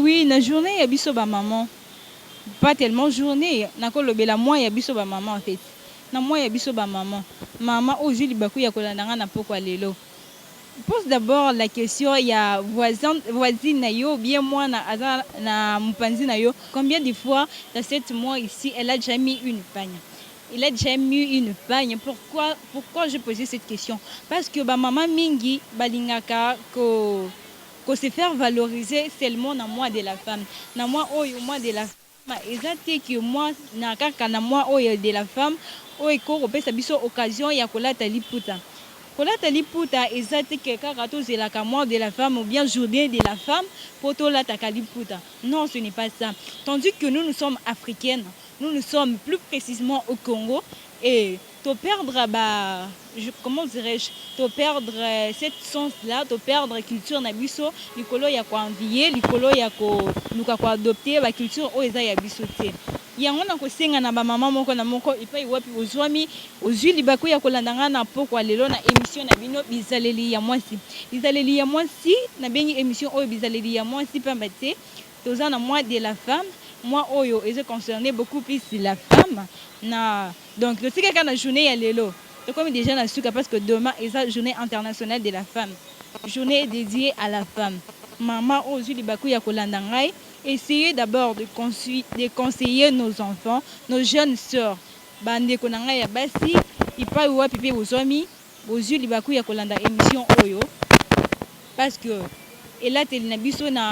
Oui, la journée, il y a biso ba maman. Pas tellement journée. Nako lobela moi, il y a biso ba maman en fait. Na moi, il y a biso ba maman. Maman, au juli baku ya kolandanga na poko lelo. Pose d'abord la question, il y a voisine na yo, bien moi na mupanzi na yo. Combien de fois dans 7 mois ici, elle a déjà mis une pagne? Il a déjà mis une pagne. Pourquoi je posais cette question? Parce que ba maman mingi balingaka ko se faire valoriser seulement na moi de la femme. Na moi moi de la femme, exacte que moi na kaka na moi de la femme, ko kopesa biso occasion ya kolata liputa. Kolata liputa ezate ke kaka tozelaka moi de la femme ou bien journée de la femme pour tolataka liputa. Non, ce n'est pas ça. Tandis que nous sommes africaines, nous sommes plus précisément au Congo et te perdre comment dirais-je, te perdre cette sens là, te perdre culture na biso likolo ya ko envier, likolo ya ko luka ko adopter ba culture o eza ya biso te. Yango na kosenga na ba mama moko na moko epai wapi ozwami ozwi libaku ya kolandanga na poko lelo na émission na bino bizaleli ya mwasi. Bizaleli ya mwasi na bengi émission oyo bizaleli ya mwasi pamba te toza na moi de la femme. Moi oyo est concerné beaucoup plus la femme na donc le tika kana journée ya lelo to comme déjà na suka parce que demain est la journée internationale de la femme, journée dédiée à la femme. Maman ozwi libaku ya kolanda ngai, essayez d'abord de conseiller nos enfants, nos jeunes sœurs bandeko na ngai ya basi ipai wapi pe bozwami ozwi libaku ya kolanda émission oyo parce que elateli na biso na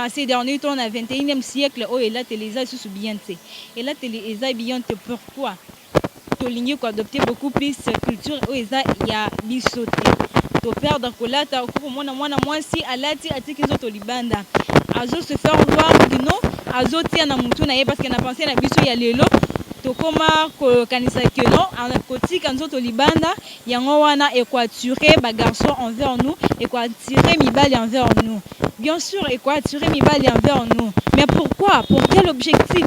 ces derniers temps, na 21e siècle, oh, et là, les a sous bien té. Et là, les a bien té. Pourquoi? Toligné quoi adopter beaucoup plus culture, oh, et ça, il y a bisoté. To perdre kolata, pour moi, si à la ti atiki zo tolibanda. Azo se faire voir, non? Azo tia na mutu na ye parce qu'elle a pensé na biso ya lelo. To koma ko kanisa que non, en côté quand zo tolibanda, yango wana et quoi attirer ba garçon envers nous et quoi attirer mibali envers nous. Bien sûr, et quoi attirer mibali envers nous. Mais pourquoi? Pour quel objectif?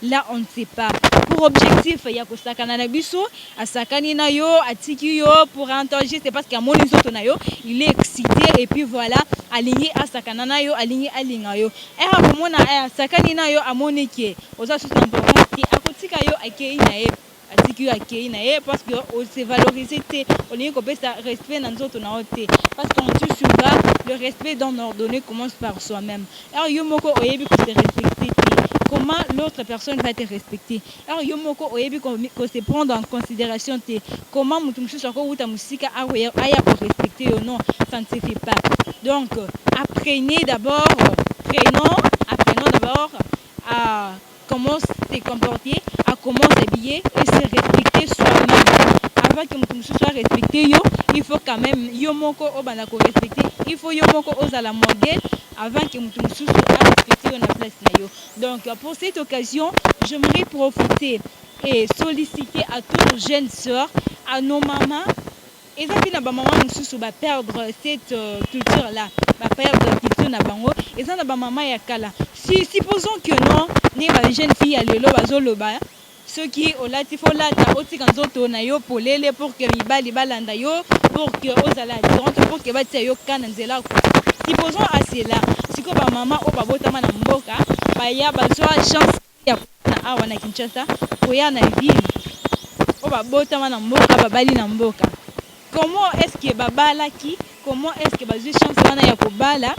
Là, on ne sait pas. Pour objectif, il y a kosakana na biso, asakani na yo, atiki yo pour encourager, c'est parce qu'il y a mon isoto na yo, il est excité et puis voilà, aligné asakana na yo, aligné alinga yo. Et à mona asakani na yo amoneke, oza sous important qui akotika yo akei na e. Atiki yo akei na e parce que on se valoriser te, on est kopé ça respect dans nzoto na ote. Parce qu'on dit souvent le respect dans ordonné commence par soi-même. Alors yo moko oyebi ko se respecter. Comment l'autre personne va te respecter? Alors yomoko oyebi ko se prendre en considération te. Comment mutumshu sako uta musika aya ko respecter ou non, ça ne se fait pas. Donc apprenez d'abord d'abord à comment se comporter, à comment s'habiller et se respecter soi-même. Avant que mutumshu soit respecté yo, il faut quand même yomoko obana ko respecter. Il faut yomoko osala modèle avant que mutumshu soit respecté on a place na yo. Donc pour cette occasion, j'aimerais profiter et solliciter à toutes nos jeunes sœurs, à nos mamans, et ça na ba maman mususu ba perdre cette culture là, ba perdre culture na bango, et ça na ba maman ya kala. Si supposons que non, ni ba jeune fille à lelo bazoloba ceux qui au latifo lata otika nzoto na yo polele pour que mibali balanda yo, pour que ozala attirante, pour que batia yo kana nzela. Supposons à cela, si ko ba maman o ba botama na mboka, ba ya bazwa chance ya na awa na Kinshasa, koya na ville. O ba botama na mboka ba bali na mboka. Comment est-ce que babala qui, comment est-ce que bazwa chance wana ya kobala?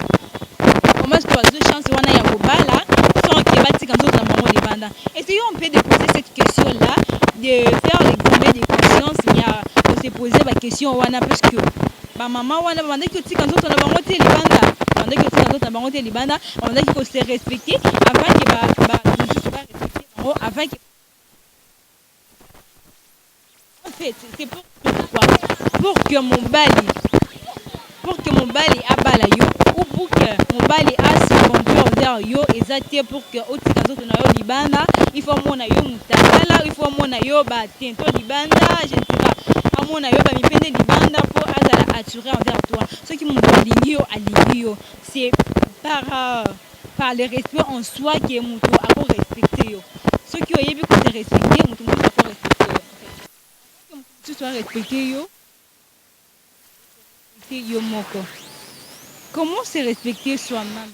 Comment est-ce que bazwa chance wana ya kobala sans que batika nzoto na bango libanda? Essayons un peu de poser cette question là, de faire l'examen de conscience, il y a de se poser la question wana parce que ba maman wana banda ki tika nzoto na bango te libanda, banda ki tika nzoto na bango te libanda, banda ki se respecter avant que ba juste pas respecter bango avant que en fait c'est pour que mon bali abala yo ou pour que mon bali a se conduire vers yo exacté pour que otika nzoto na yo libanda, il faut mona yo mutakala, il faut mona yo ba tento libanda, je ne sais pas. Amona yo ba mipende libanda pour azala attirer envers toi. Ce qui m'ont aligné c'est par le respect en soi que muto a ko respecter yo. Ce qui oyebi ko te respecter, muto a ko respecter yo. En fait, tu sois respecter yo moko. Comment se respecter soi-même?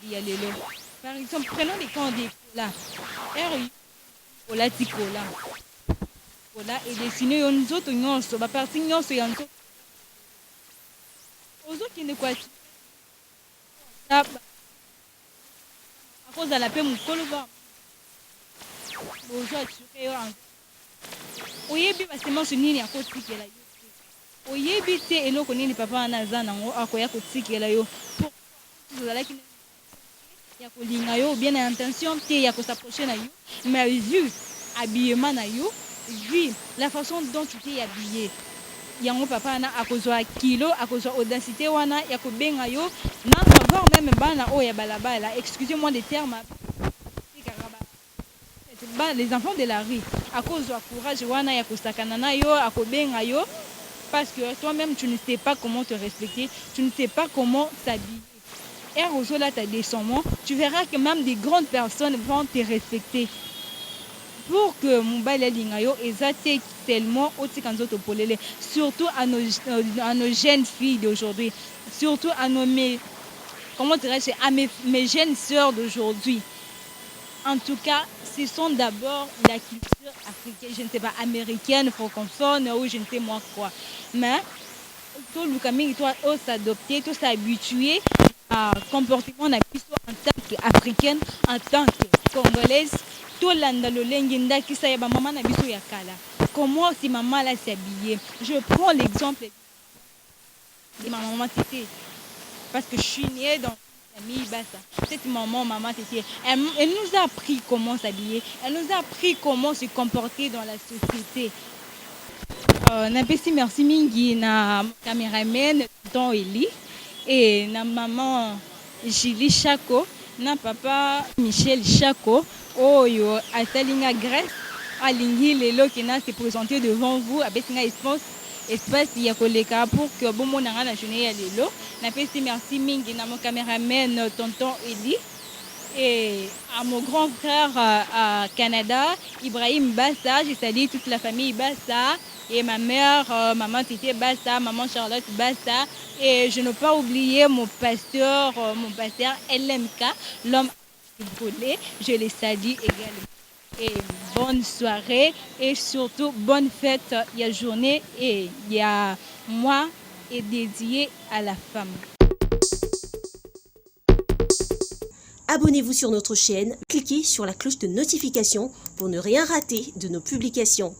il y a les lots. Par exemple, prenons les camps des là. R Ola Tikola. Ola et dessiné yon zoto nyonso, ba parti nyonso ya nzoto. Ozo kende kwa à cause de la paix mukolo ba. Bozo atsuke yo an. Oyebi ba semence nini akotikela yo. Oyebi te eloko nini papa na za nango akoya kotikela yo. Pour ozalaki ya kolinga yo bien na intention te ya s'approcher na yo, mais vu habillement na yo, vu la façon dont tu t'es habillé. Yango papa na akozwa kilo akozwa audacité wana ya kobenga yo na savoir même bana o ya balabala, excusez-moi des termes les enfants de la rue akozwa courage wana ya kosakana na yo akobenga yo parce que toi-même tu ne sais pas comment te respecter, tu ne sais pas comment t'habiller. Et Rosola ta descendant, tu verras que même des grandes personnes vont te respecter. Pour que Moubaïla Lingayo ezate tellement otikanzoto polele, surtout à nos jeunes filles d'aujourd'hui, surtout à nos comment dirais-je, à mes jeunes sœurs d'aujourd'hui. En tout cas, ce sont d'abord la culture africaine, je ne sais pas, américaine, francophone ou je ne sais moi quoi. Mais tout le camino doit s'adopter, tout s'habituer à comportement en tant qu'africaine, en tant que congolaise. Tout l'andalolengenda qui sa yaba maman na biso ya kala. Comment si maman là s'habiller? Je prends l'exemple de ma maman Tété parce que je suis née dans une famille bassa. Cette maman Tété, elle nous a appris comment s'habiller, elle nous a appris comment se comporter dans la société. Napesi merci mingi na cameraman Tonton Eli et na maman Julie Chako na papa Michel Chako oyo atalinga Grèce alingi lelo kina se présenter devant vous avec un espace ya koleka pour que bomo nanga na journée ya lelo. Napesi merci mingi na mon cameraman Tonton Eli et à mon grand frère à Canada, Ibrahim Bassa, je salue toute la famille Bassa et ma mère, maman Tété Bassa, maman Charlotte Bassa et je ne peux pas oublier mon pasteur LMK, l'homme volé, je les salue également. Et bonne soirée et surtout bonne fête, il y a journée et il y a mois et dédié à la femme. Abonnez-vous sur notre chaîne, cliquez sur la cloche de notification pour ne rien rater de nos publications.